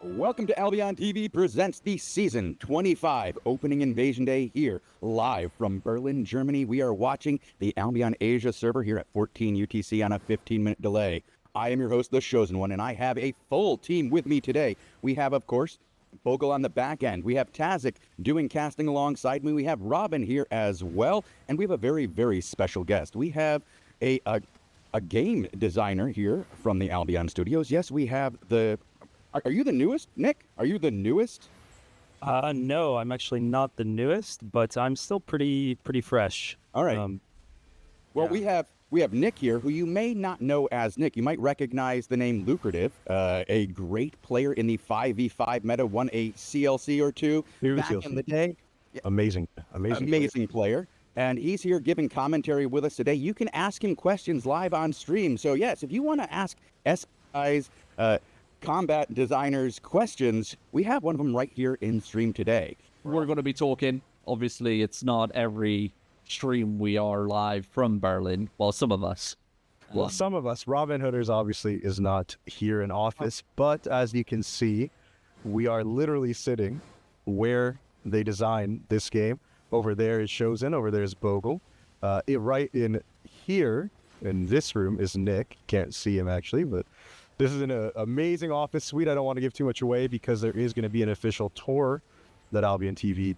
Welcome to AlbionTV presents the Season 25 Opening Invasion Day here, live from Berlin, Germany. We are watching the Albion Asia server here at 14 UTC on a 15-minute delay. I am your host, The Chosen One, and I have a full team with me today. We have, of course, Bogle on the back end. We have Tazik doing casting alongside me. We have Robin here as well, and we have a very, very special guest. We have a game designer here from the Albion Studios. Yes, we have the... Are you the newest, Nick? Are you the newest? No, I'm actually not the newest, but I'm still pretty fresh. All right. Well, yeah. we have Nick here, who you may not know as Nick. You might recognize the name Lucrative, a great player in the 5v5 meta, won a CLC or two back in the day. Amazing player. And he's here giving commentary with us today. You can ask him questions live on stream. So yes, if you want to ask SI's combat designers questions, we have one of them right here in stream today. We're going to be talking. Obviously, it's not every stream we are live from Berlin. Well, some of us. Well, some of us. Robin Hooders obviously is not here in office, but as you can see, we are literally sitting where they designed this game. Over there is Chosen, over there is Bogle. Right in here, in this room, is Nick. Can't see him actually, but this is an amazing office suite. I don't want to give too much away because there is going to be an official tour that AlbionTV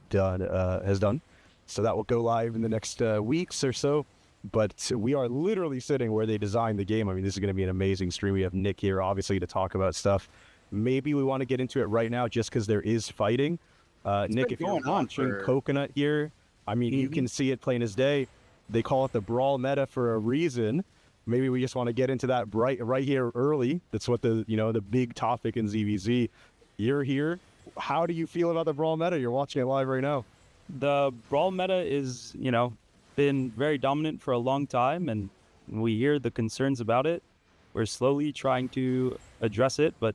has done. So that will go live in the next weeks or so. But we are literally sitting where they designed the game. I mean, this is going to be an amazing stream. We have Nick here, obviously, to talk about stuff. Maybe we want to get into it right now just because there is fighting. Nick, if you're watching Coconut here, I mean, you can see it plain as day. They call it the Brawl meta for a reason. Maybe we just want to get into that right here early. That's what the big topic in ZvZ. You're here. How do you feel about the Brawl meta? You're watching it live right now. The Brawl meta is, been very dominant for a long time, and we hear the concerns about it. We're slowly trying to address it, but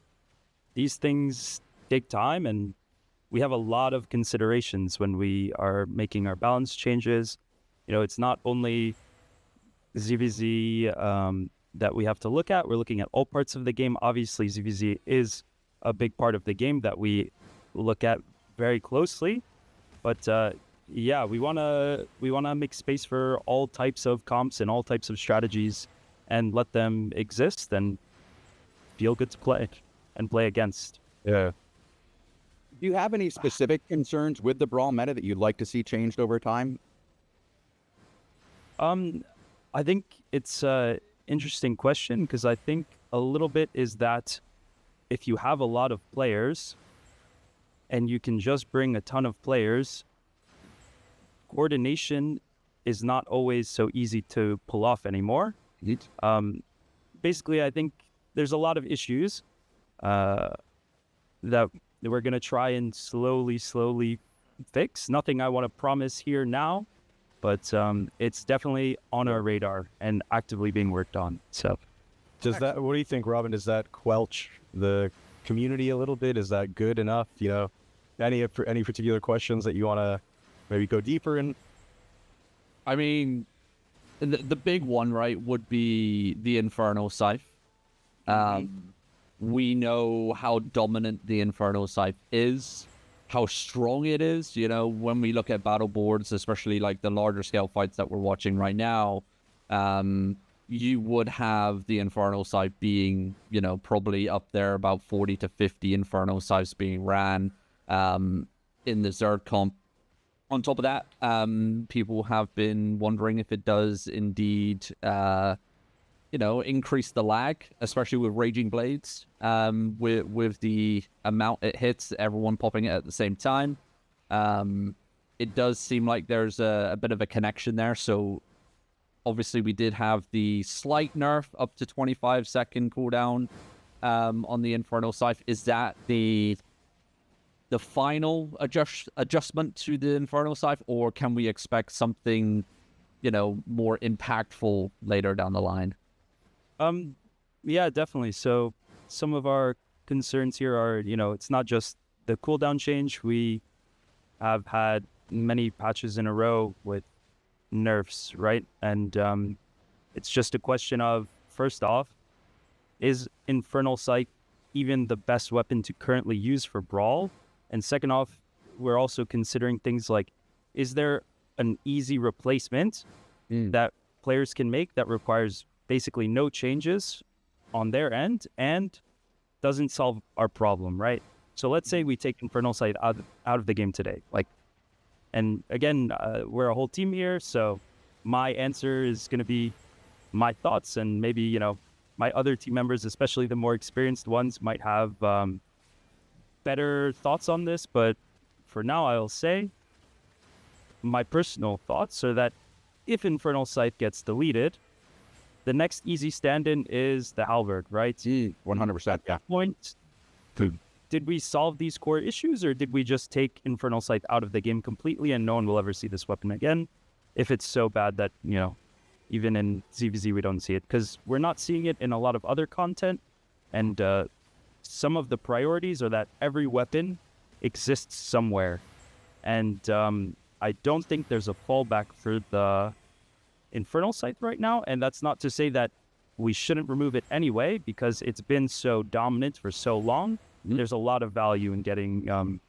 these things take time, and we have a lot of considerations when we are making our balance changes. It's not only ZvZ that we have to look at. We're looking at all parts of the game. Obviously, ZvZ is a big part of the game that we look at very closely. But yeah, we wanna make space for all types of comps and all types of strategies, and let them exist and feel good to play and play against. Yeah. Do you have any specific concerns with the Brawl meta that you'd like to see changed over time? I think it's an interesting question because I think a little bit is that if you have a lot of players and you can just bring a ton of players, coordination is not always so easy to pull off anymore. Basically, I think there's a lot of issues that we're going to try and slowly fix. Nothing I want to promise here now, but it's definitely on our radar and actively being worked on. So, what do you think, Robin? Does that quelch the community a little bit? Is that good enough? Any particular questions that you want to maybe go deeper in? I mean, the big one, right, would be the Infernal Scythe. We know how dominant the Infernal Scythe is, how strong it is. When we look at battle boards, especially like the larger scale fights that we're watching right now, you would have the Infernal Scythe being, probably up there about 40 to 50 Infernal Scythes being ran in the Zerd comp. On top of that, people have been wondering if it does indeed, increase the lag, especially with Raging Blades, with the amount it hits, everyone popping it at the same time. It does seem like there's a bit of a connection there. So obviously we did have the slight nerf up to 25-second cooldown on the Infernal Scythe. Is that the final adjustment to the Infernal Scythe, or can we expect something, more impactful later down the line? Yeah, definitely. So some of our concerns here are, it's not just the cooldown change. We have had many patches in a row with nerfs, right? And it's just a question of, first off, is Infernal Scythe even the best weapon to currently use for Brawl? And second off, we're also considering things like, is there an easy replacement that players can make that requires basically no changes on their end and doesn't solve our problem, right? So let's say we take Infernal Scythe out of the game today. And again, we're a whole team here, so my answer is going to be my thoughts, and maybe, my other team members, especially the more experienced ones, might have better thoughts on this. But for now, I'll say my personal thoughts are that if Infernal Scythe gets deleted, the next easy stand-in is the Halberd, right? 100%, yeah. Point. Did we solve these core issues, or did we just take Infernal Scythe out of the game completely and no one will ever see this weapon again? If it's so bad that, even in ZvZ we don't see it, because we're not seeing it in a lot of other content, and some of the priorities are that every weapon exists somewhere, and I don't think there's a fallback for the Infernal Scythe right now, and that's not to say that we shouldn't remove it anyway, because it's been so dominant for so long. There's a lot of value in getting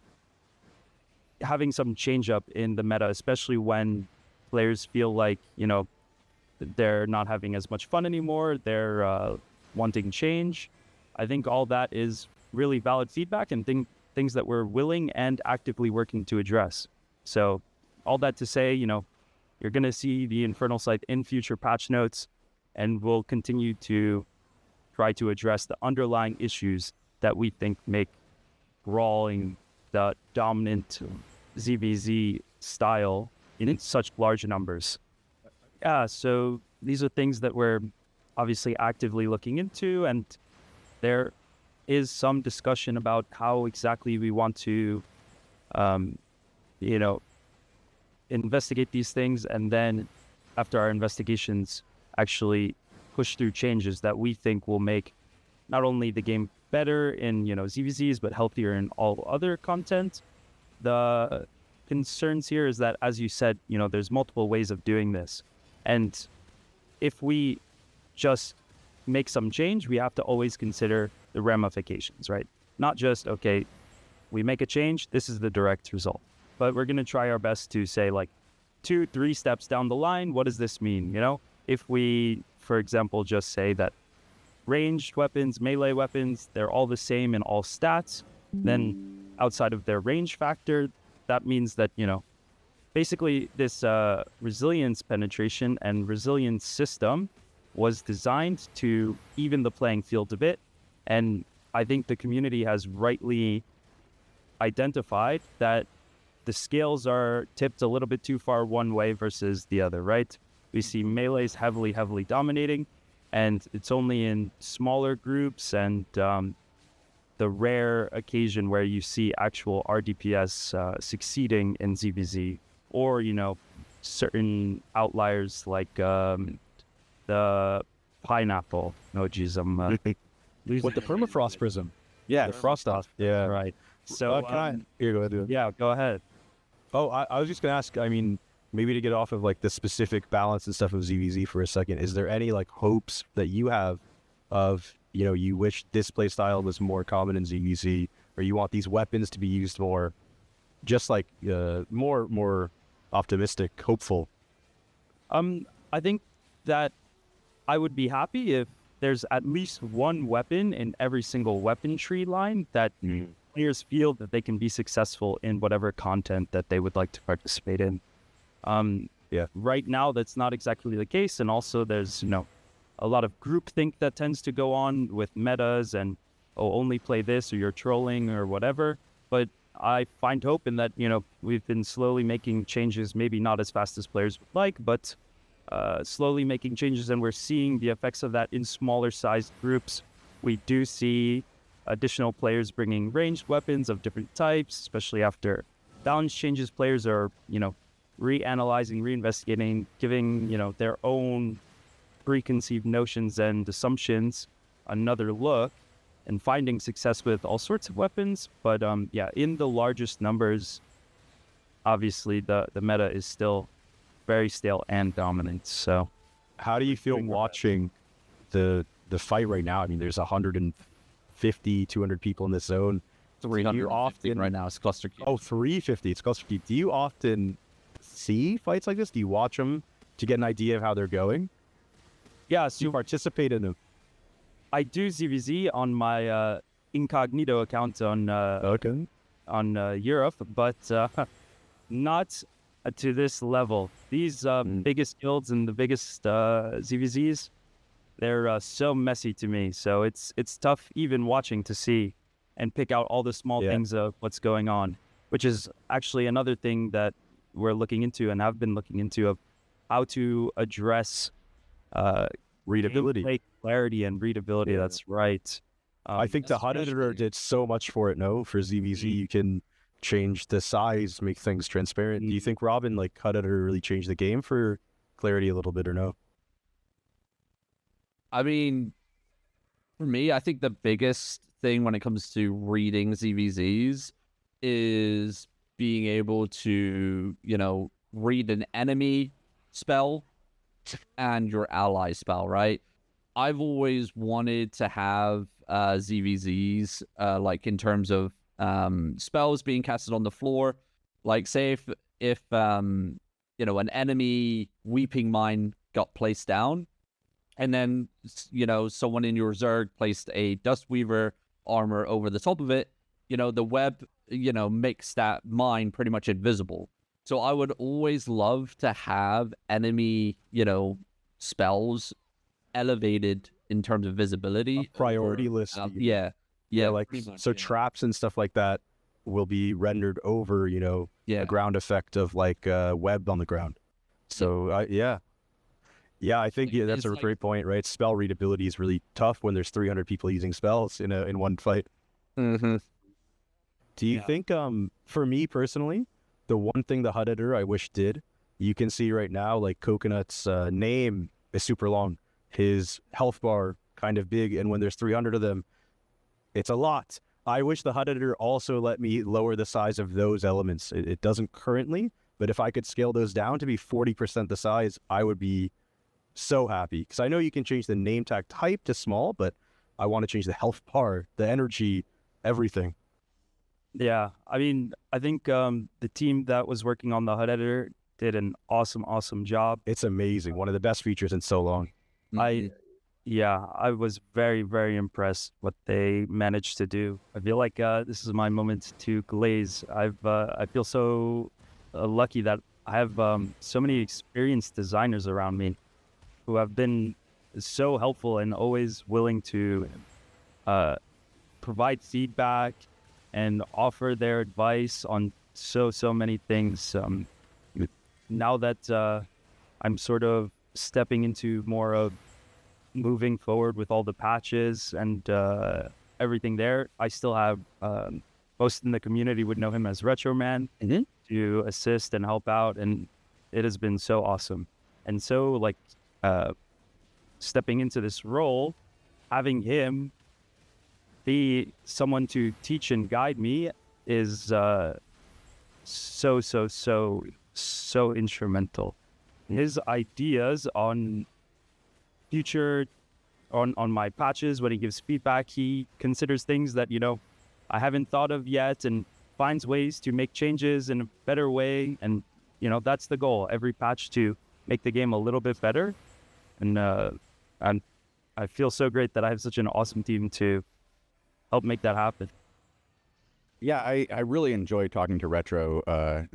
having some change up in the meta, especially when players feel like, they're not having as much fun anymore, they're wanting change. I think all that is really valid feedback and things that we're willing and actively working to address. So all that to say, you're going to see the Infernal Scythe in future patch notes, and we'll continue to try to address the underlying issues that we think make brawling the dominant ZvZ style in such large numbers. Yeah, so these are things that we're obviously actively looking into, and there is some discussion about how exactly we want to, investigate these things, and then after our investigations, actually push through changes that we think will make not only the game better in, ZvZs, but healthier in all other content. The concerns here is that, as you said, there's multiple ways of doing this. And if we just make some change, we have to always consider the ramifications, right? Not just, okay, we make a change, this is the direct result. But we're going to try our best to say, 2-3 steps down the line, what does this mean? If we, for example, just say that ranged weapons, melee weapons, they're all the same in all stats, then outside of their range factor, that means that, basically this resilience penetration and resilience system was designed to even the playing field a bit. And I think the community has rightly identified that the scales are tipped a little bit too far one way versus the other, right? We see melees heavily dominating, and it's only in smaller groups and the rare occasion where you see actual RDPS succeeding in ZvZ, or, certain outliers like the pineapple. No, geez, I'm With the permafrost prism. Yeah. The frost off. Yeah. right. So Here, go ahead. Do it. yeah, go ahead. Oh, I was just going to ask, maybe to get off of the specific balance and stuff of ZvZ for a second, is there any hopes that you have of, you wish this play style was more common in ZvZ, or you want these weapons to be used more, just more optimistic, hopeful? I think that I would be happy if there's at least one weapon in every single weapon tree line that players feel that they can be successful in whatever content that they would like to participate in. Right now, that's not exactly the case. And also there's, a lot of groupthink that tends to go on with metas and, only play this, or you're trolling or whatever. But I find hope in that, we've been slowly making changes, maybe not as fast as players would like, but slowly making changes, and we're seeing the effects of that in smaller sized groups. We do see additional players bringing ranged weapons of different types, especially after balance changes. Players are, reanalyzing, reinvestigating, giving, their own preconceived notions and assumptions another look, and finding success with all sorts of weapons. But in the largest numbers, obviously the meta is still very stale and dominant. So how do you feel watching the fight right now? There's 140 150, 200 people in this zone. 300 often right now. It's cluster queue. Oh, 350. It's cluster keep. Do you often see fights like this? Do you watch them to get an idea of how they're going? Yeah, Do you so participate in them? I do ZvZ on my incognito account on Okay. Europe, but not to this level. These biggest guilds and the biggest ZvZs, they're so messy to me. So it's tough even watching to see and pick out all the small things of what's going on, which is actually another thing that we're looking into and have been looking into of how to address Readability. gameplay clarity and readability. Yeah. That's right. I think the HUD editor did so much for it. No, for ZvZ, you can change the size, make things transparent. Do you think, Robin, like HUD editor really changed the game for clarity a little bit, or no? I mean, for me, I think the biggest thing when it comes to reading ZvZs is being able to, read an enemy spell and your ally spell, right? I've always wanted to have ZvZs, like in terms of spells being casted on the floor. Like, say if an enemy Weeping Mine got placed down, and then someone in your Zerg placed a Dustweaver armor over the top of it, the web makes that mine pretty much invisible. So I would always love to have enemy spells elevated in terms of visibility, Priority list. yeah, like so traps and stuff like that will be rendered over a ground effect of like web on the ground. So I think that's a great point, right? Spell readability is really tough when there's 300 people using spells in one fight. Mm-hmm. Do you think for me personally, the one thing the HUD editor I wish did, you can see right now, like Coconut's name is super long, his health bar kind of big, and when there's 300 of them, it's a lot. I wish the HUD editor also let me lower the size of those elements. It doesn't currently, but if I could scale those down to be 40% the size, I would be so happy. Because I know you can change the name tag type to small, but I want to change the health bar, the energy, everything. Yeah, I mean, I think the team that was working on the HUD editor did an awesome job. It's amazing. One of the best features in so long. I was very, very impressed what they managed to do. I feel like this is my moment to glaze. I feel so lucky that I have so many experienced designers around me who have been so helpful and always willing to provide feedback and offer their advice on so many things. Now that I'm sort of stepping into more of moving forward with all the patches and everything there, I still have most in the community would know him as Retro Man to assist and help out, and it has been so awesome. And so, like, stepping into this role, having him be someone to teach and guide me is so instrumental. His ideas on future on my patches, when he gives feedback, he considers things that I haven't thought of yet and finds ways to make changes in a better way. And that's the goal, every patch to make the game a little bit better. And I feel so great that I have such an awesome team to help make that happen. Yeah, I really enjoyed talking to Retro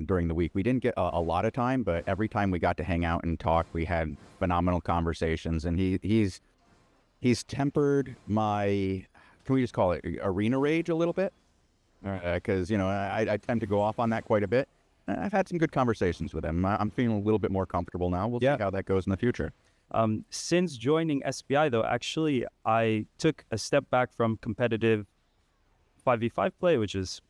during the week. We didn't get a lot of time, but every time we got to hang out and talk, we had phenomenal conversations. And he's tempered my, can we just call it arena rage a little bit? Because, I tend to go off on that quite a bit. I've had some good conversations with him. I'm feeling a little bit more comfortable now. We'll see how that goes in the future. Since joining SPI, though, actually, I took a step back from competitive 5v5 play, which is,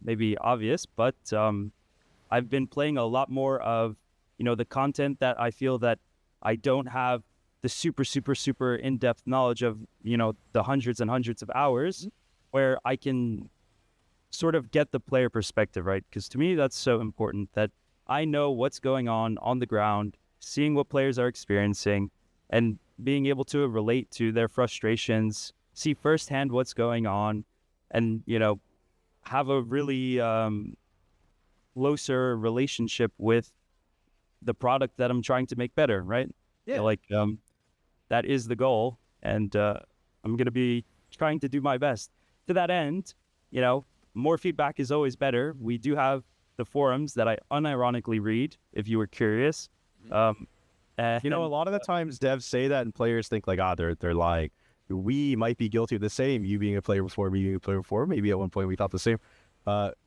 maybe obvious, but I've been playing a lot more of, the content that I feel that I don't have the super in-depth knowledge of, the hundreds and hundreds of hours, where I can sort of get the player perspective, right? Because to me, that's so important, that I know what's going on the ground, seeing what players are experiencing, and being able to relate to their frustrations, see firsthand what's going on, and have a really closer relationship with the product that I'm trying to make better, right? Yeah. That is the goal, and I'm going to be trying to do my best. To that end, more feedback is always better. We do have the forums that I unironically read, if you were curious. A lot of the times devs say that and players think like, they're lying. We might be guilty of the same. You being a player before, me being a player before. Maybe at one point we thought the same.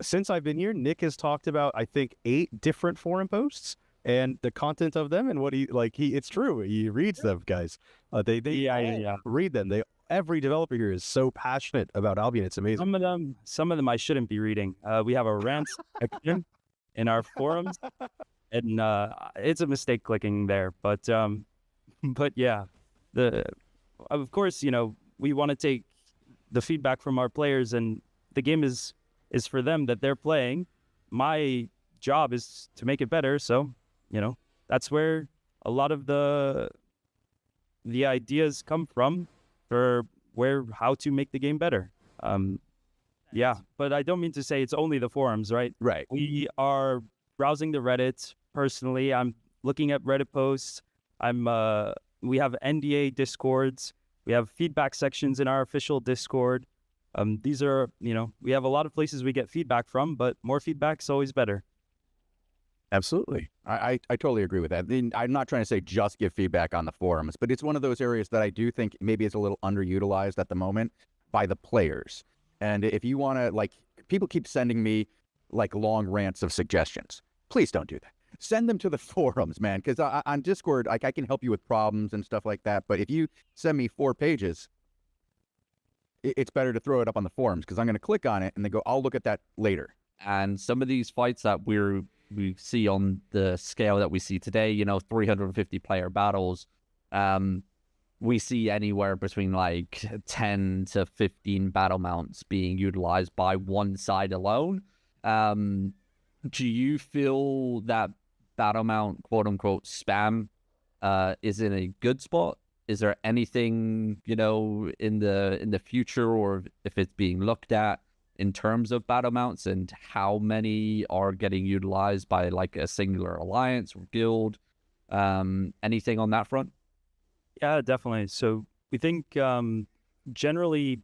Since I've been here, Nick has talked about, I think, 8 different forum posts and the content of them and what it's true. He reads them, guys. They read them. Every developer here is so passionate about Albion. It's amazing. Some of them I shouldn't be reading. We have a rant section in our forums, and it's a mistake clicking there. But yeah, of course, we want to take the feedback from our players, and the game is for them that they're playing. My job is to make it better. So, that's where a lot of the ideas come from for how to make the game better. Yeah, but I don't mean to say it's only the forums, right? Right. We are browsing the Reddit personally. I'm looking at Reddit posts. We have NDA Discords. We have feedback sections in our official Discord. These are, we have a lot of places we get feedback from, but more feedback's always better. Absolutely. I totally agree with that. I'm not trying to say just give feedback on the forums, but it's one of those areas that I do think maybe is a little underutilized at the moment by the players. And if you want to, people keep sending me long rants of suggestions. Please don't do that. Send them to the forums, man, because on Discord, I can help you with problems and stuff like that. But if you send me 4 pages, it's better to throw it up on the forums, because I'm going to click on it and then go, I'll look at that later. And some of these fights that we see on the scale that we see today, 350 player battles, we see anywhere between 10 to 15 battle mounts being utilized by one side alone. Do you feel that battle mount, quote unquote, spam is in a good spot? Is there anything, in the future, or if it's being looked at in terms of battle mounts and how many are getting utilized by a singular alliance or guild? Anything on that front? Yeah, definitely. So we think generally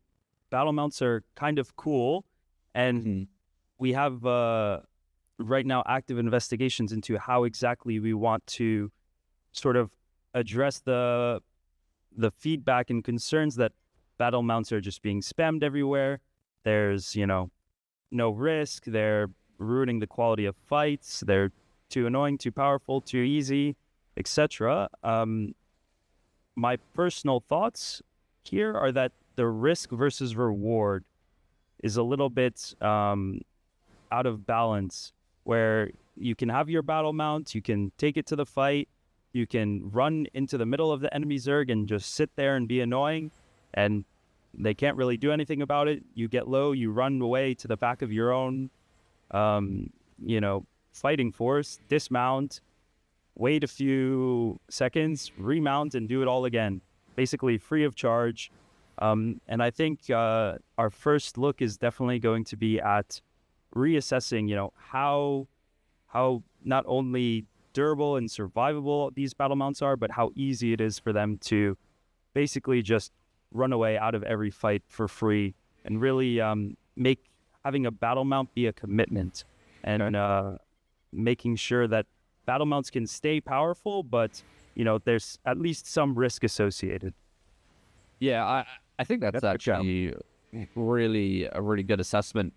battle mounts are kind of cool, and we have right now active investigations into how exactly we want to sort of address the feedback and concerns that battle mounts are just being spammed everywhere. There's, no risk. They're ruining the quality of fights. They're too annoying, too powerful, too easy, etc. My personal thoughts here are that the risk versus reward is a little bit out of balance, where you can have your battle mount, you can take it to the fight, you can run into the middle of the enemy Zerg and just sit there and be annoying, and they can't really do anything about it. You get low, you run away to the back of your own, fighting force, dismount, wait a few seconds, remount, and do it all again, basically free of charge. And I think our first look is definitely going to be at reassessing, how not only durable and survivable these battle mounts are, but how easy it is for them to basically just run away out of every fight for free, and really make having a battle mount be a commitment, and making sure that battle mounts can stay powerful, but there's at least some risk associated. Yeah, I think that's actually really a really good assessment.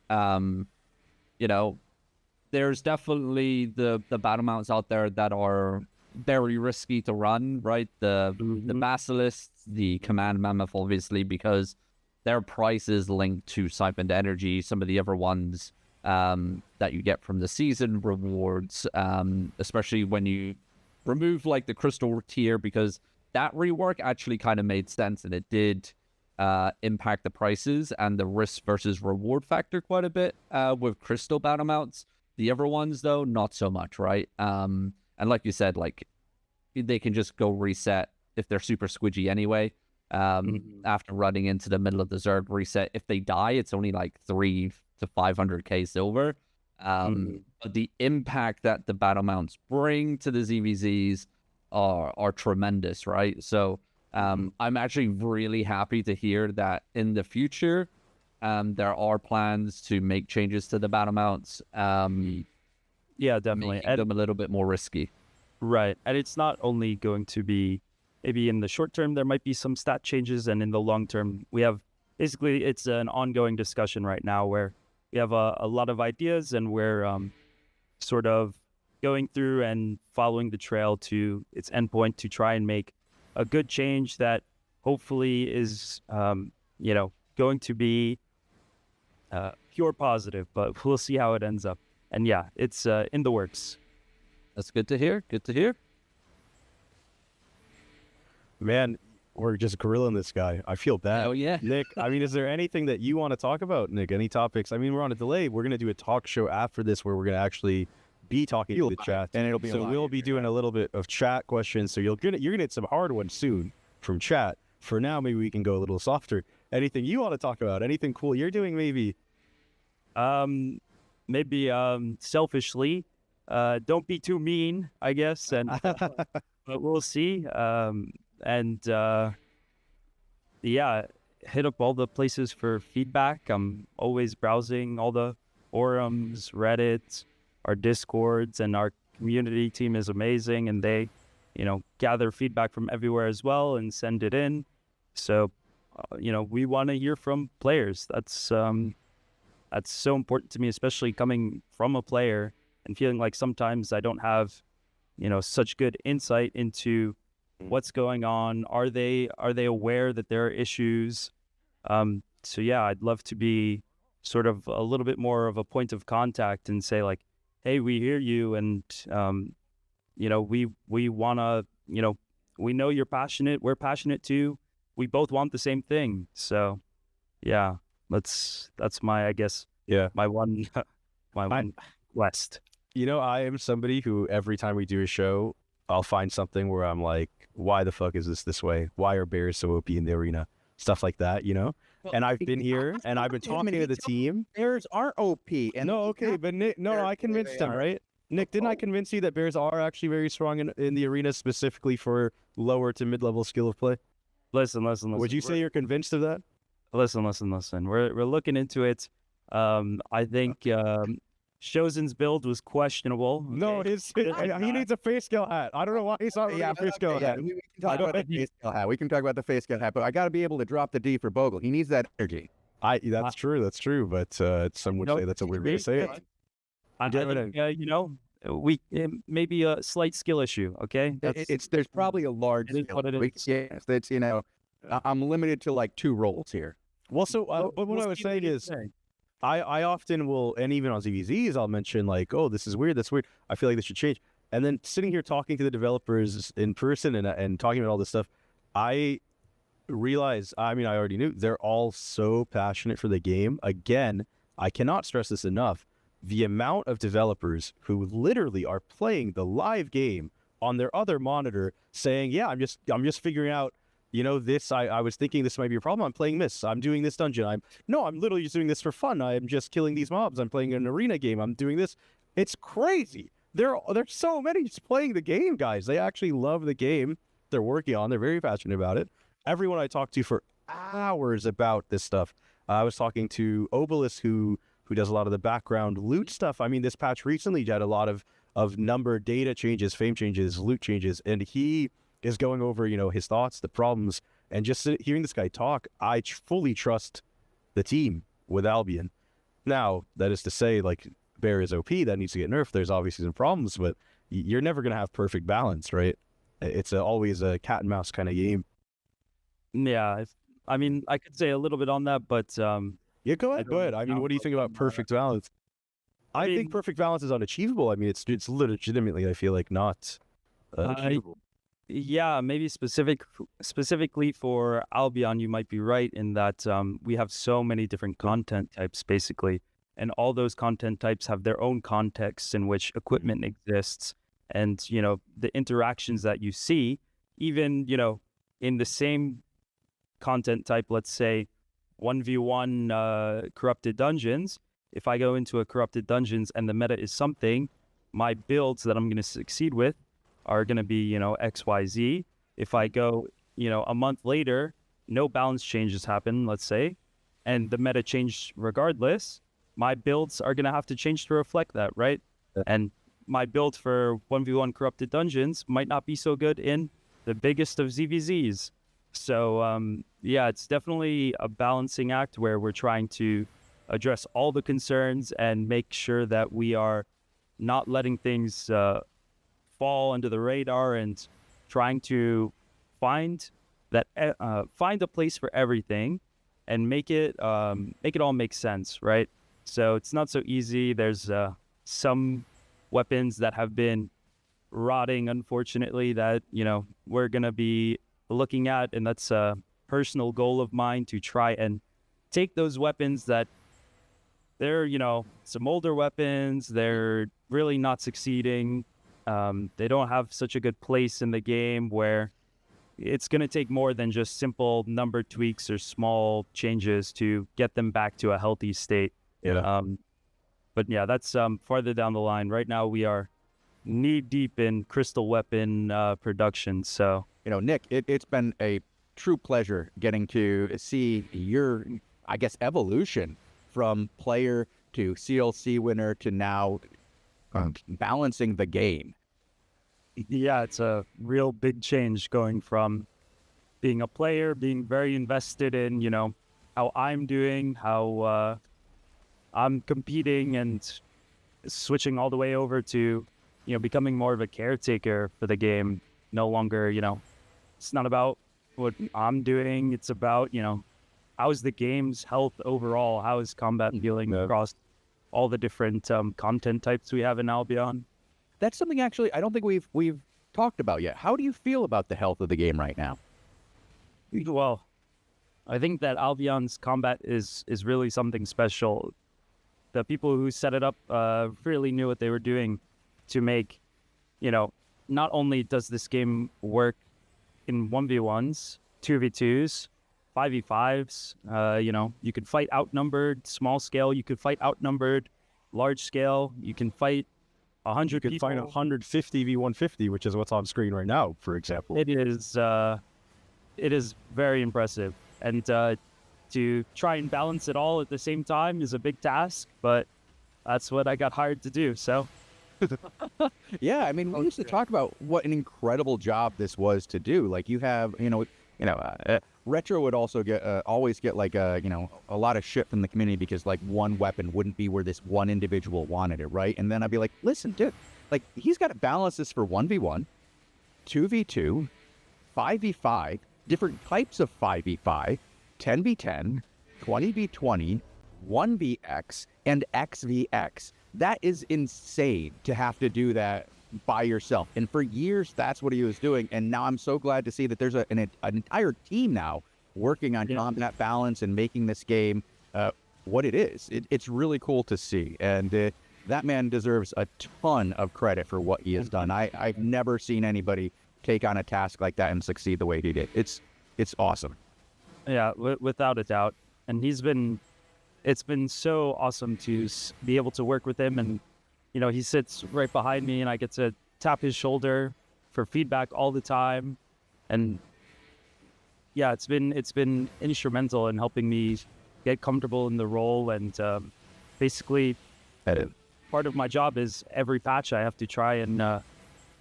There's definitely the battle mounts out there that are very risky to run, right? The Basilisks, the Command Mammoth, obviously, because their price is linked to siphoned energy. Some of the other ones that you get from the season rewards, especially when you remove the crystal tier, because that rework actually kind of made sense, and it did impact the prices and the risk versus reward factor quite a bit with crystal battle mounts. The other ones, though, not so much, right? And like you said, they can just go reset if they're super squidgy anyway. after running into the middle of the Zerg reset. If they die, it's only like 3 to 500k silver. But the impact that the battle mounts bring to the ZvZs are tremendous, right? So I'm actually really happy to hear that in the future there are plans to make changes to the battle mounts. Yeah, definitely. Making them a little bit more risky. Right. And it's not only going to be, maybe in the short term, there might be some stat changes. And in the long term, we have, basically, it's an ongoing discussion right now where we have a lot of ideas and we're sort of going through and following the trail to its endpoint to try and make a good change that hopefully is, going to be pure positive, but we'll see how it ends up. And yeah, it's in the works. That's good to hear. Good to hear. Man, we're just grilling this guy. I feel bad. Oh, yeah. Nick, I mean, is there anything that you want to talk about, Nick? Any topics? I mean, we're on a delay. We're going to do a talk show after this where we're going to actually be talking to the chat. And it'll be so we'll be doing a little bit of chat questions. So you're gonna get some hard ones soon from chat. For now, maybe we can go a little softer. Anything you want to talk about? Anything cool you're doing, maybe? Maybe selfishly, don't be too mean, I guess, and but we'll see. Yeah, hit up all the places for feedback. I'm always browsing all the forums, Reddit, our Discords, and our community team is amazing, and they, gather feedback from everywhere as well and send it in. So, we want to hear from players. That's so important to me, especially coming from a player and feeling like sometimes I don't have, such good insight into what's going on. Are they aware that there are issues? So yeah, I'd love to be sort of a little bit more of a point of contact and say like, hey, we hear you, and we want to, we know you're passionate. We're passionate too. We both want the same thing. So yeah, that's my, I guess, my one quest. I am somebody who every time we do a show, I'll find something where I'm like, why the fuck is this way? Why are bears so OP in the arena? Stuff like that, Well, and I've been here and I've been talking to the team. Bears are OP. And no, okay, but Nick, no, I convinced him, right? Nick, didn't I convince you that bears are actually very strong in the arena, specifically for lower to mid-level skill of play? Listen. Would you say you're convinced of that? Listen. We're looking into it. I think Shozen's build was questionable. Okay? No, he needs a face scale hat. I don't know why he's not wearing a face scale hat. We can talk about the face scale hat. We can talk about the face scale hat, but I got to be able to drop the D for Bogle. He needs that energy. That's true. But some would say that's a weird way to say it. I think, maybe a slight skill issue. Okay, There's probably a large. It is what it is. Yes, it's I'm limited to like 2 roles here. Well, so but what I was saying is, I often will, and even on ZvZs, I'll mention like, oh, this is weird, that's weird. I feel like this should change. And then sitting here talking to the developers in person and talking about all this stuff, I realize, I already knew, they're all so passionate for the game. Again, I cannot stress this enough. The amount of developers who literally are playing the live game on their other monitor saying, yeah, I'm just figuring out, this, I was thinking this might be a problem. I'm playing this. I'm doing this dungeon. I'm literally just doing this for fun. I'm just killing these mobs. I'm playing an arena game. I'm doing this. It's crazy. There's so many just playing the game, guys. They actually love the game they're working on. They're very passionate about it. Everyone I talked to for hours about this stuff. I was talking to Obelisk, who does a lot of the background loot stuff. This patch recently had a lot of number data changes, fame changes, loot changes, and he is going over, his thoughts, the problems, and just hearing this guy talk, I fully trust the team with Albion. Now, that is to say, like, Bear is OP, that needs to get nerfed. There's obviously some problems, but you're never going to have perfect balance, right? It's always a cat and mouse kind of game. Yeah, I could say a little bit on that, but yeah, go ahead. What do you think about perfect balance? I think perfect balance is unachievable. It's legitimately, I feel like, not achievable. Yeah, maybe specifically for Albion, you might be right in that we have so many different content types, basically, and all those content types have their own contexts in which equipment exists, and the interactions that you see, even in the same content type, let's say 1v1 corrupted dungeons, if I go into a corrupted dungeons and the meta is something, my builds that I'm going to succeed with are going to be, you know, XYZ. If I go, you know, a month later, no balance changes happen, let's say, and the meta changed regardless, my builds are going to have to change to reflect that, right? And my build for 1v1 corrupted dungeons might not be so good in the biggest of ZvZs. So, yeah, it's definitely a balancing act where we're trying to address all the concerns and make sure that we are not letting things fall under the radar and trying to find a place for everything and make it all make sense, right? So it's not so easy. There's some weapons that have been rotting, unfortunately, that, you know, we're going to be looking at, and that's a personal goal of mine to try and take those weapons that they're, you know, some older weapons, they're really not succeeding. They don't have such a good place in the game where it's going to take more than just simple number tweaks or small changes to get them back to a healthy state. Yeah. But yeah, that's farther down the line. Right now, we are knee deep in crystal weapon production. So, You know, Nick, it's been a true pleasure getting to see your, I guess, evolution from player to CLC winner to now balancing the game. yeah, it's a real big change going from being a player, being very invested in, you know, how I'm doing, how I'm competing, and switching all the way over to, you know, becoming more of a caretaker for the game. No longer, you know, it's not about what I'm doing. It's about, you know, how's the game's health overall? How is combat feeling across all the different content types we have in Albion? That's something actually I don't think we've talked about yet. How do you feel about the health of the game right now? Well, I think that Albion's combat is really something special. The people who set it up really knew what they were doing to make, you know, not only does this game work in 1v1s, 2v2s, 5v5s, you know, you could fight outnumbered, small scale, you could fight outnumbered, large scale, you can fight 100 You people. could find 150 v150, which is what's on screen right now, for example. It is very impressive. And to try and balance it all at the same time is a big task, but that's what I got hired to do. So, Yeah, I mean, we used to talk about what an incredible job this was to do. Like you have, Retro would also get always get like a lot of shit from the community because like one weapon wouldn't be where this one individual wanted it, right? And then I'd be like, listen, dude, like he's got to balance this for 1v1, 2v2, 5v5, different types of 5v5, 10v10, 20v20, 1vx, and xvx. That is insane to have to do that by yourself. And for years, that's what he was doing. And now I'm so glad to see that there's an entire team now working on combat balance and making this game what it is. It's really cool to see. And that man deserves a ton of credit for what he has done. I've never seen anybody take on a task like that and succeed the way he did. It's awesome. yeah, without a doubt. And it's been so awesome to be able to work with him. And, you know, he sits right behind me and I get to tap his shoulder for feedback all the time. And yeah, it's been instrumental in helping me get comfortable in the role. And basically, part of my job is every patch I have to try and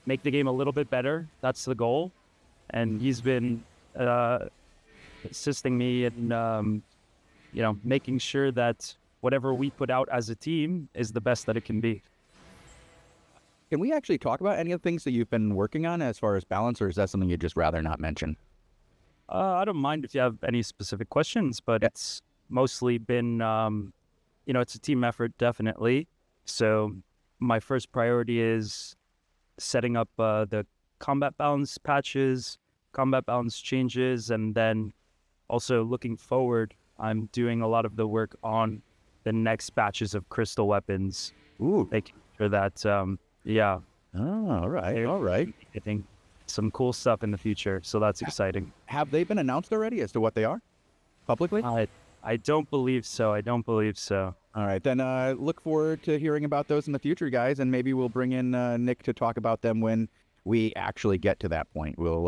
make the game a little bit better. That's the goal. And he's been assisting me in, making sure that whatever we put out as a team is the best that it can be. Can we actually talk about any of the things that you've been working on as far as balance, or is that something you'd just rather not mention? I don't mind if you have any specific questions, but it's mostly been, it's a team effort, definitely. So my first priority is setting up the combat balance patches, combat balance changes, and then also looking forward, I'm doing a lot of the work on the next batches of crystal weapons. Ooh. Making sure that, Oh, all right. I think some cool stuff in the future. So that's exciting. Have they been announced already as to what they are publicly? I don't believe so. I don't believe so. All right, then look forward to hearing about those in the future, guys, and maybe we'll bring in Nick to talk about them when we actually get to that point. We'll,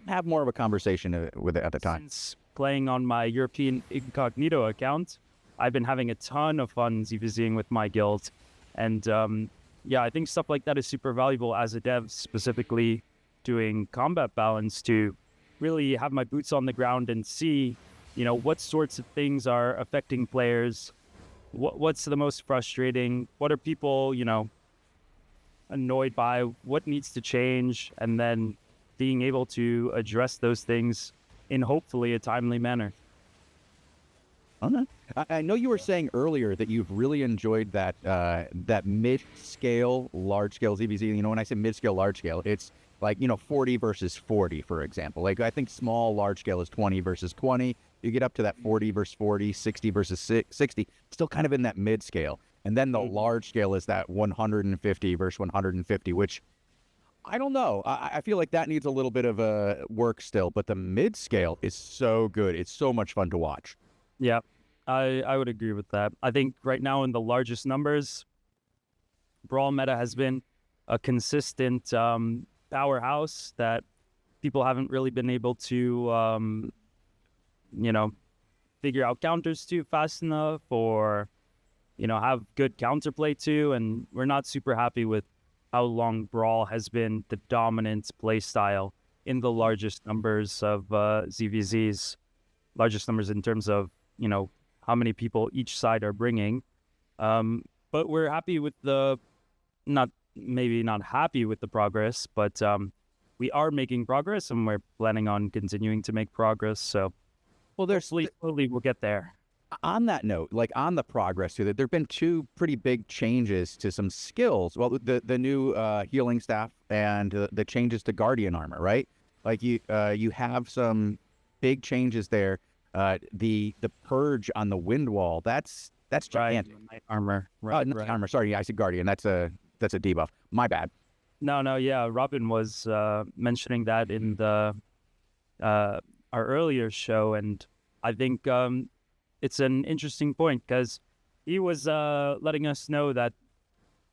have more of a conversation with it at the time. Since playing on my European Incognito account, I've been having a ton of fun ZvZing with my guild. And I think stuff like that is super valuable as a dev, specifically doing combat balance, to really have my boots on the ground and see, what sorts of things are affecting players, what's the most frustrating, what are people, annoyed by, what needs to change, and then being able to address those things in hopefully a timely manner. Okay. I know you were saying earlier that you've really enjoyed that that mid-scale, large-scale ZvZ. When I say mid-scale, large-scale, it's like, 40 versus 40, for example. Like, I think small, large-scale is 20 versus 20. You get up to that 40 versus 40, 60 versus 60, still kind of in that mid-scale. And then the large-scale is that 150 versus 150, which, I don't know. I feel like that needs a little bit of a work still, but the mid-scale is so good. It's so much fun to watch. Yeah, I would agree with that. I think right now in the largest numbers, Brawl meta has been a consistent powerhouse that people haven't really been able to, figure out counters to fast enough, or, have good counterplay to. And we're not super happy with how long Brawl has been the dominant play style in the largest numbers of ZvZs, largest numbers in terms of, how many people each side are bringing. But we're happy with not happy with the progress, but we are making progress, and we're planning on continuing to make progress. So, well, there's slowly we'll get there. On that note, like on the progress to that, there have been two pretty big changes to some skills. Well, the new healing staff and the changes to Guardian armor, right? Like you have some big changes there. The purge on the wind wall, that's gigantic. Right. Night armor. Right. Armor. Sorry, I said Guardian. That's a debuff. My bad. No. Yeah, Robin was mentioning that in the our earlier show, and I think it's an interesting point because he was letting us know that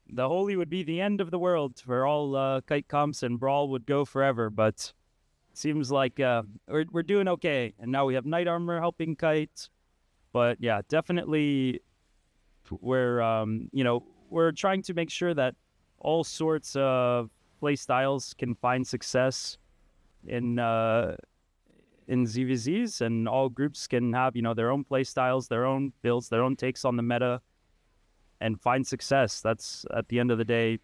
the Holy would be the end of the world for all kite comps, and Brawl would go forever. But seems like we're doing okay, and now we have Night Armor helping Kite. But yeah, definitely we're trying to make sure that all sorts of play styles can find success in ZvZs, and all groups can have their own play styles, their own builds, their own takes on the meta, and find success. That's at the end of the day,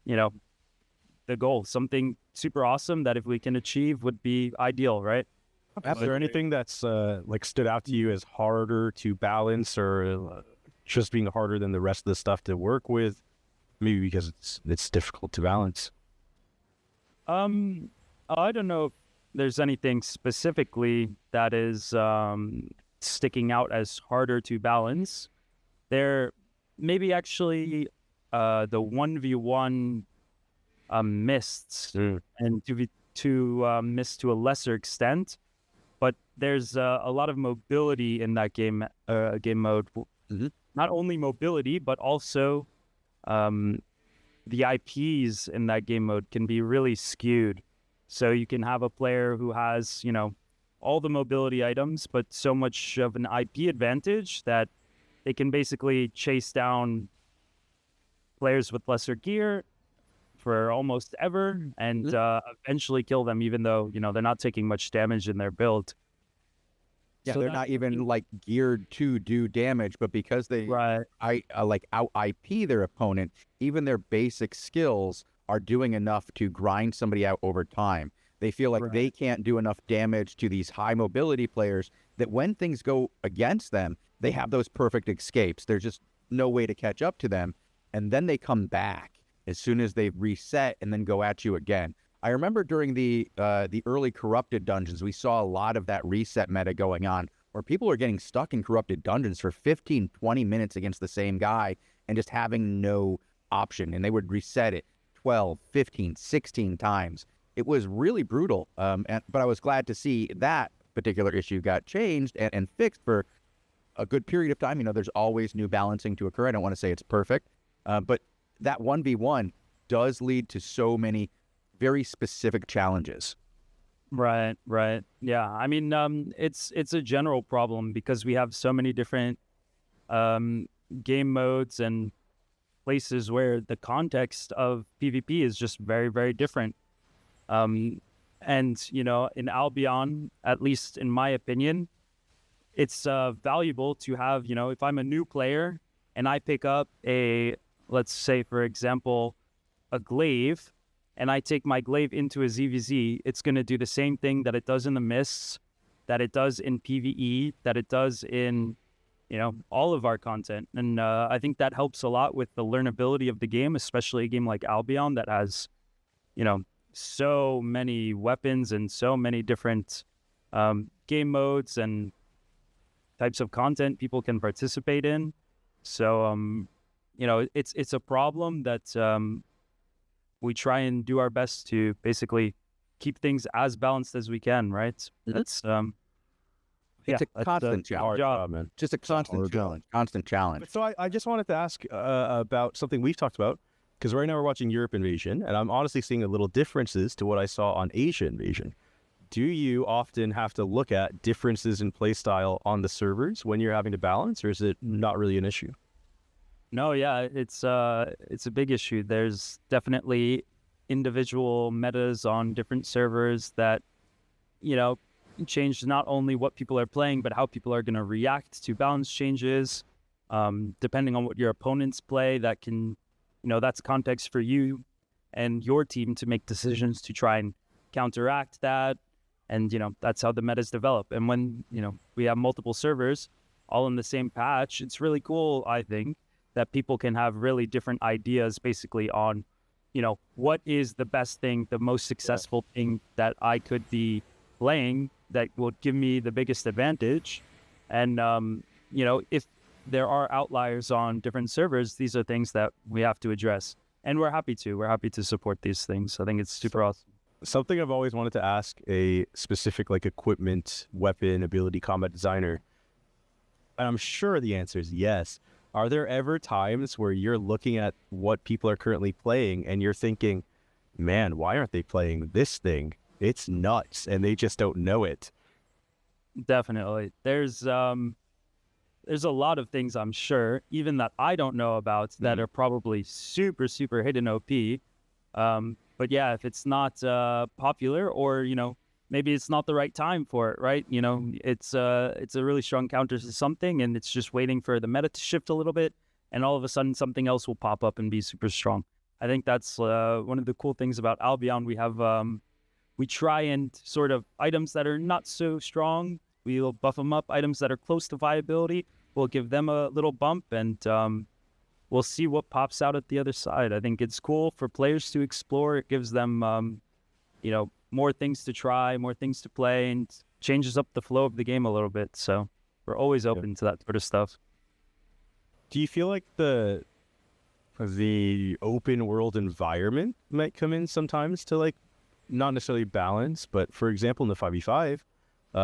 the goal. Something super awesome that if we can achieve would be ideal, right? Is there anything that's stood out to you as harder to balance, or just being harder than the rest of the stuff to work with? Maybe because it's difficult to balance. I don't know if there's anything specifically that is sticking out as harder to balance. There maybe actually the 1v1 mists and 2v2 mists to a lesser extent, but there's a lot of mobility in that game mode. Mm-hmm. Not only mobility, but also the IPs in that game mode can be really skewed. So you can have a player who has, all the mobility items, but so much of an IP advantage that they can basically chase down players with lesser gear for almost ever, and eventually kill them, even though, they're not taking much damage in their build. Yeah, so they're not even geared to do damage, but because they out IP their opponent, even their basic skills are doing enough to grind somebody out over time. They feel like they can't do enough damage to these high mobility players that when things go against them, they have those perfect escapes. There's just no way to catch up to them, and then they come back as soon as they reset and then go at you again. I remember during the early corrupted dungeons, we saw a lot of that reset meta going on, where people were getting stuck in corrupted dungeons for 15, 20 minutes against the same guy and just having no option. And they would reset it 12, 15, 16 times. It was really brutal. But I was glad to see that particular issue got changed and fixed for a good period of time. There's always new balancing to occur. I don't want to say it's perfect, but that 1v1 does lead to so many very specific challenges. Right. Yeah. I mean, it's a general problem because we have so many different game modes and places where the context of PvP is just very, very different. And, in Albion, at least in my opinion, it's valuable to have, if I'm a new player and I pick up let's say, for example, a glaive, and I take my glaive into a ZvZ, it's going to do the same thing that it does in the mists, that it does in PvE, that it does in, all of our content. And I think that helps a lot with the learnability of the game, especially a game like Albion that has, so many weapons and so many different game modes and types of content people can participate in. So, it's a problem that we try and do our best to basically keep things as balanced as we can, right? That's It's a constant challenge. Job, man. Just a constant challenge. Constant challenge. So I just wanted to ask about something we've talked about, because right now we're watching Europe Invasion, and I'm honestly seeing a little differences to what I saw on Asia Invasion. Do you often have to look at differences in playstyle on the servers when you're having to balance, or is it not really an issue? No, yeah, it's a big issue. There's definitely individual metas on different servers that, change not only what people are playing, but how people are going to react to balance changes. Depending on what your opponents play, that can, that's context for you and your team to make decisions to try and counteract that. And, that's how the metas develop. And when, we have multiple servers all in the same patch, it's really cool, I think, that people can have really different ideas basically on, what is the best thing, the most successful thing that I could be playing that will give me the biggest advantage. And, if there are outliers on different servers, these are things that we have to address. And we're happy to support these things. I think it's super awesome. Something I've always wanted to ask a specific equipment, weapon, ability, combat designer, and I'm sure the answer is yes. Are there ever times where you're looking at what people are currently playing and you're thinking, man, why aren't they playing this thing? It's nuts, and they just don't know it. Definitely. There's a lot of things, I'm sure, even that I don't know about, that are probably super, super hidden OP. But yeah, if it's not popular, or, maybe it's not the right time for it, right? It's a really strong counter to something, and it's just waiting for the meta to shift a little bit, and all of a sudden something else will pop up and be super strong. I think that's one of the cool things about Albion. We have we try and sort of items that are not so strong, we'll buff them up. Items that are close to viability, we'll give them a little bump, and we'll see what pops out at the other side. I think it's cool for players to explore. It gives them more things to try, more things to play, and changes up the flow of the game a little bit. So we're always open to that sort of stuff. Do you feel like the open world environment might come in sometimes to not necessarily balance, but for example, in the 5v5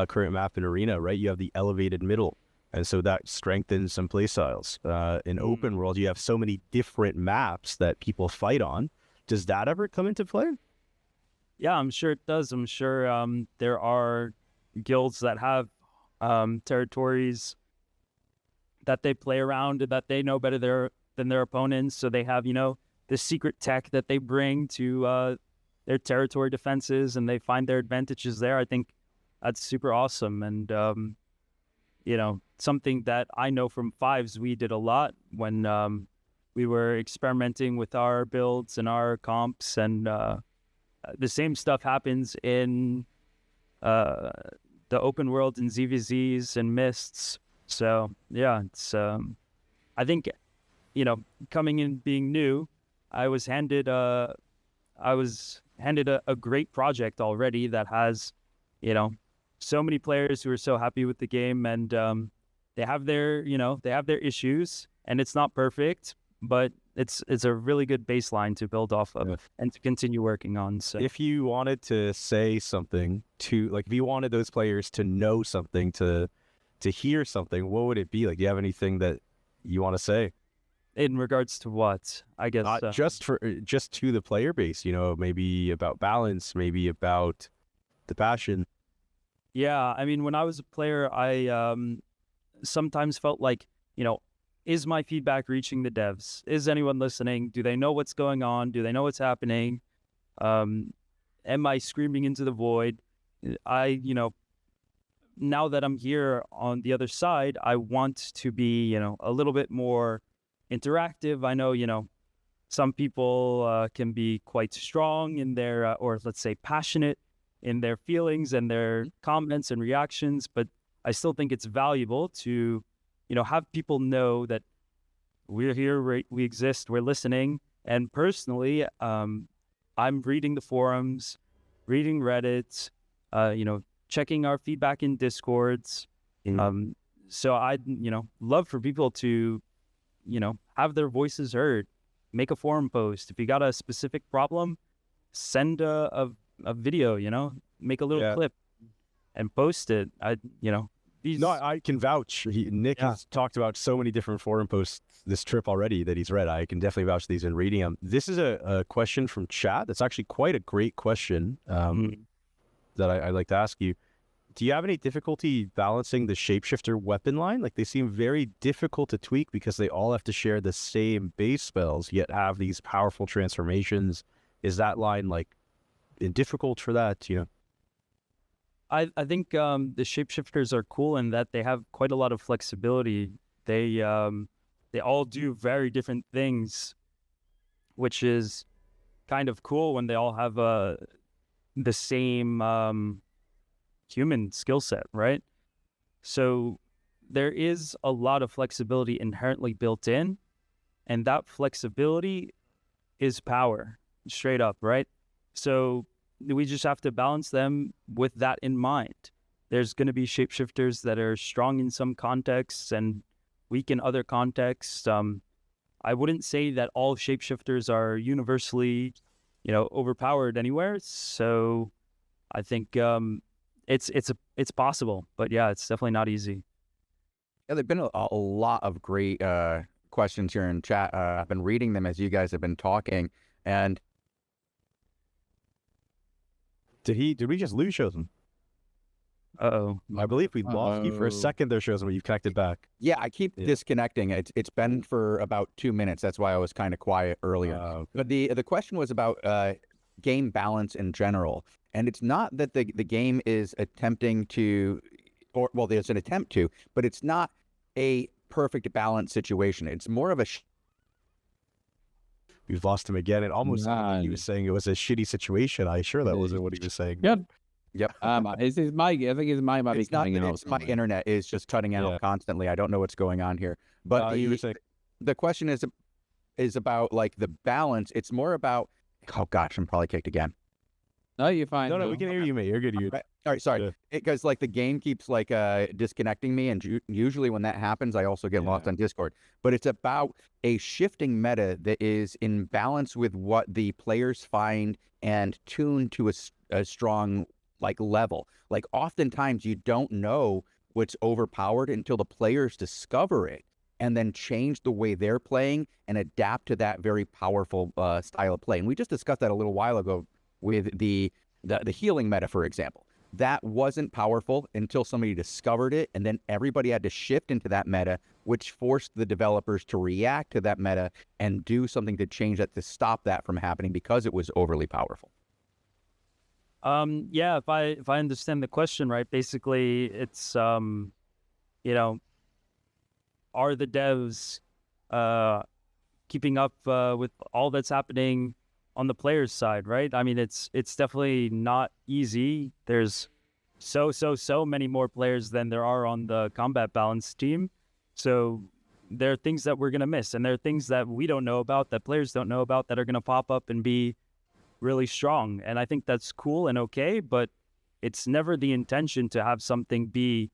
current map and arena, right, you have the elevated middle, and so that strengthens some playstyles. In open world, you have so many different maps that people fight on. Does that ever come into play? Yeah, I'm sure it does. I'm sure there are guilds that have territories that they play around, that they know better than their opponents. So they have, the secret tech that they bring to their territory defenses, and they find their advantages there. I think that's super awesome. And, something that I know from Fives, we did a lot when we were experimenting with our builds and our comps, and the same stuff happens in the open world in ZvZs and mists. So yeah, it's I think coming in being new, I was handed a great project already that has so many players who are so happy with the game, and they have their issues, and it's not perfect, but it's a really good baseline to build off of and to continue working on. So If you wanted to say something to, like, if you wanted those players to know something, to hear something, what would it be? Like, do you have anything that you want to say? in regards to what, I guess, Not just to the player base, you know, maybe about balance, maybe about the passion. yeah, I mean, when I was a player, I sometimes felt like, you know, is my feedback reaching the devs? Is anyone listening? Do they know what's going on? Do they know what's happening? Am I screaming into the void? You know, now that I'm here on the other side, I want to be, you know, a little bit more interactive. I know, you know, some people can be quite strong in their, or let's say passionate in their feelings and their comments and reactions, but I still think it's valuable to, you know, have people know that we're here, we exist, we're listening. And personally, I'm reading the forums, reading Reddit, you know, checking our feedback in Discords. So I'd, you know, love for people to, you know, have their voices heard, make a forum post. If you got a specific problem, send a video, you know, make a little clip and post it. You know, No, I can vouch. Nick has talked about so many different forum posts this trip already that he's read. I can definitely vouch these and reading them. This is a question from chat. That's actually quite a great question that I'd like to ask you. Do you have any difficulty balancing the shapeshifter weapon line? Like, they seem very difficult to tweak because they all have to share the same base spells, yet have these powerful transformations. Is that line, like, difficult for that, you know? I think the shapeshifters are cool in that they have quite a lot of flexibility. They all do very different things, which is kind of cool when they all have the same human skill set, right? So there is a lot of flexibility inherently built in, and that flexibility is power, straight up, right? So we just have to balance them with that in mind. There's going to be shapeshifters that are strong in some contexts and weak in other contexts. I wouldn't say that all shapeshifters are universally, you know, overpowered anywhere. So I think it's possible, but yeah, it's definitely not easy. Yeah, there've been a lot of great questions here in chat. I've been reading them as you guys have been talking, and Did we just lose Chosen? Uh-oh. I believe we lost you for a second there, Chosen, but you've connected back. yeah, I keep disconnecting. It's been for about 2 minutes. That's why I was kind of quiet earlier. But the question was about game balance in general, and it's not that the game is attempting to, or well, there's an attempt to, but it's not a perfect balance situation. It's more of a We've lost him again. It almost sounded like he was saying it was a shitty situation. I sure that wasn't what he was saying. Yep. Is his mic? I think his mic might be it's not cutting that out. it's my internet is just cutting out constantly. I don't know what's going on here. But the question is about like the balance. It's more about, oh gosh, I'm probably kicked again. No, you're fine. No, we can hear you, mate. You're good. All right, sorry. Because like the game keeps like disconnecting me, and usually when that happens, I also get lost on Discord. But it's about a shifting meta that is in balance with what the players find and tuned to a strong like level. Like oftentimes you don't know what's overpowered until the players discover it and then change the way they're playing and adapt to that very powerful style of play. And we just discussed that a little while ago with the healing meta, for example. That wasn't powerful until somebody discovered it, and then everybody had to shift into that meta, which forced the developers to react to that meta and do something to change that, to stop that from happening because it was overly powerful. Yeah, if I understand the question right, basically it's you know, are the devs keeping up with all that's happening on the players' side, right? I mean, it's definitely not easy. There's so many more players than there are on the combat balance team. So there are things that we're gonna miss, and there are things that we don't know about, that players don't know about, that are gonna pop up and be really strong. And I think that's cool and okay, but it's never the intention to have something be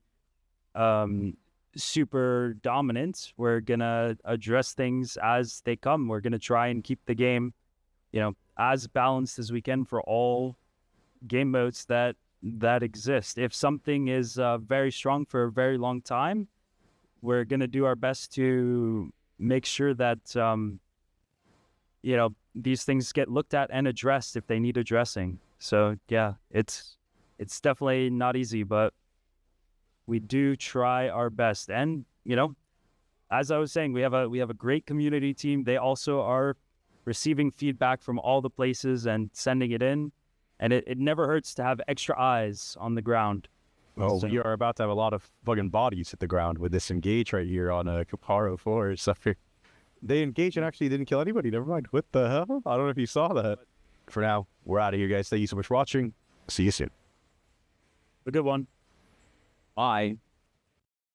super dominant. We're gonna address things as they come. We're gonna try and keep the game, as balanced as we can for all game modes that exist. If something is very strong for a very long time, we're gonna do our best to make sure that these things get looked at and addressed if they need addressing. So yeah, it's definitely not easy, but we do try our best. And as I was saying, we have a great community team. They also are receiving feedback from all the places and sending it in, and it never hurts to have extra eyes on the ground. Oh, So- we are about to have a lot of fucking bodies hit the ground with this engage right here on a Caparo 4. So they engaged and actually didn't kill anybody. Never mind. What the hell? I don't know if you saw that. For now, we're out of here, guys. Thank you so much for watching. See you soon. A good one. Bye.